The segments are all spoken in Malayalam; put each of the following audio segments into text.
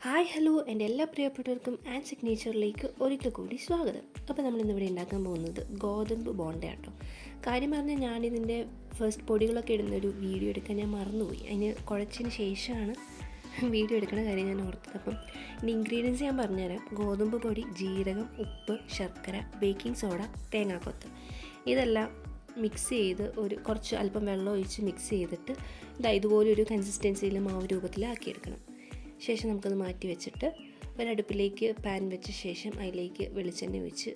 ഹായ് ഹലോ എൻ്റെ എല്ലാ പ്രിയപ്പെട്ടവർക്കും ആൻഡ് സിഗ്നേച്ചറിലേക്ക് ഒരിക്കൽ കൂടി സ്വാഗതം. അപ്പോൾ നമ്മളിന്നിവിടെ ഉണ്ടാക്കാൻ പോകുന്നത് ഗോതമ്പ് ബോണ്ടയാട്ടോ. കാര്യം പറഞ്ഞാൽ ഞാനിതിൻ്റെ ഫസ്റ്റ് പൊടികളൊക്കെ ഇടുന്നൊരു വീഡിയോ എടുക്കാൻ ഞാൻ മറന്നുപോയി. അതിന് കുഴച്ചതിന് ശേഷമാണ് വീഡിയോ എടുക്കുന്ന കാര്യം ഞാൻ ഓർത്തത്. അപ്പം ഇനി ഇൻഗ്രീഡിയൻസ് ഞാൻ പറഞ്ഞുതരാം. ഗോതമ്പ് പൊടി, ജീരകം, ഉപ്പ്, ശർക്കര, ബേക്കിംഗ് സോഡ, തേങ്ങാക്കൊത്ത്, ഇതെല്ലാം മിക്സ് ചെയ്ത് കുറച്ച് അല്പം വെള്ളം ഒഴിച്ച് മിക്സ് ചെയ്തിട്ട് ഇതുപോലെ ഒരു കൺസിസ്റ്റൻസിയിൽ മാവ് രൂപത്തിലാക്കിയെടുക്കണം. ശേഷം നമുക്കത് മാറ്റി വെച്ചിട്ട് ഒരടുപ്പിലേക്ക് പാൻ വെച്ച ശേഷം അതിലേക്ക് വെളിച്ചെണ്ണ ഒഴിച്ച്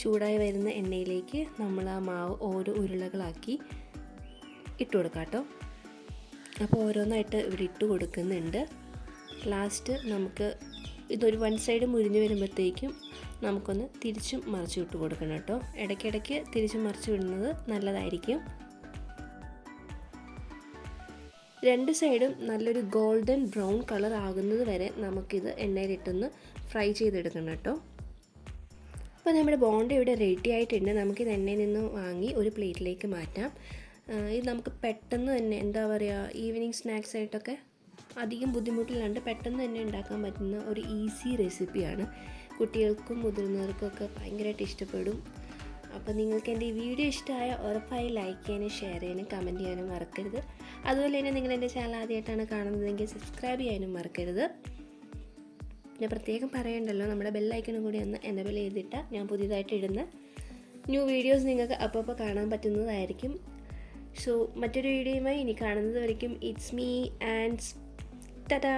ചൂടായി വരുന്ന എണ്ണയിലേക്ക് നമ്മൾ ആ മാവ് ഓരോ ഉരുളകളാക്കി ഇട്ട് കൊടുക്കാം കേട്ടോ. അപ്പോൾ ഓരോന്നായിട്ട് ഇവിടെ ഇട്ട് കൊടുക്കുന്നുണ്ട്. ലാസ്റ്റ് നമുക്ക് ഇതൊരു വൺ സൈഡ് മുരിഞ്ഞ് വരുമ്പോഴത്തേക്കും നമുക്കൊന്ന് തിരിച്ചും മറിച്ച് ഇട്ട് കൊടുക്കണം കേട്ടോ. ഇടയ്ക്കിടയ്ക്ക് തിരിച്ചും മറിച്ച് വിടുന്നത് നല്ലതായിരിക്കും. രണ്ട് സൈഡും നല്ലൊരു ഗോൾഡൻ ബ്രൗൺ കളർ ആകുന്നത് വരെ നമുക്കിത് എണ്ണയിലിട്ടൊന്ന് ഫ്രൈ ചെയ്തെടുക്കണം കേട്ടോ. അപ്പോൾ നമ്മുടെ ബോണ്ട ഇവിടെ റെഡി ആയിട്ടുണ്ട്. നമുക്കിത് എണ്ണയിൽ നിന്ന് വാങ്ങി ഒരു പ്ലേറ്റിലേക്ക് മാറ്റാം. ഇത് നമുക്ക് പെട്ടെന്ന് തന്നെ എന്താ പറയുക, ഈവനിങ് സ്നാക്സ് ആയിട്ടൊക്കെ അധികം ബുദ്ധിമുട്ടില്ലാണ്ട് പെട്ടെന്ന് തന്നെ ഉണ്ടാക്കാൻ പറ്റുന്ന ഒരു ഈസി റെസിപ്പിയാണ്. കുട്ടികൾക്കും മുതിർന്നവർക്കൊക്കെ ഭയങ്കരമായിട്ട് ഇഷ്ടപ്പെടും. അപ്പോൾ നിങ്ങൾക്ക് എൻ്റെ ഈ വീഡിയോ ഇഷ്ടമായ ഉറപ്പായി ലൈക്ക് ചെയ്യാനും ഷെയർ ചെയ്യാനും കമൻറ്റ് ചെയ്യാനും മറക്കരുത്. അതുപോലെ തന്നെ നിങ്ങൾ എൻ്റെ ചാനൽ ആദ്യമായിട്ടാണ് കാണുന്നതെങ്കിൽ സബ്സ്ക്രൈബ് ചെയ്യാനും മറക്കരുത്. പിന്നെ പ്രത്യേകം പറയണ്ടല്ലോ, നമ്മുടെ ബെല്ലൈക്കണും കൂടി ഒന്ന് എനേബിൾ ചെയ്തിട്ടാൽ ഞാൻ പുതിയതായിട്ട് ഇടുന്ന ന്യൂ വീഡിയോസ് നിങ്ങൾക്ക് അപ്പോൾ കാണാൻ പറ്റുന്നതായിരിക്കും. സോ മറ്റൊരു വീഡിയോയുമായി ഇനി കാണുന്നത് വരയ്ക്കും ഇറ്റ്സ് മീ ആൻഡ് ടാറ്റാ.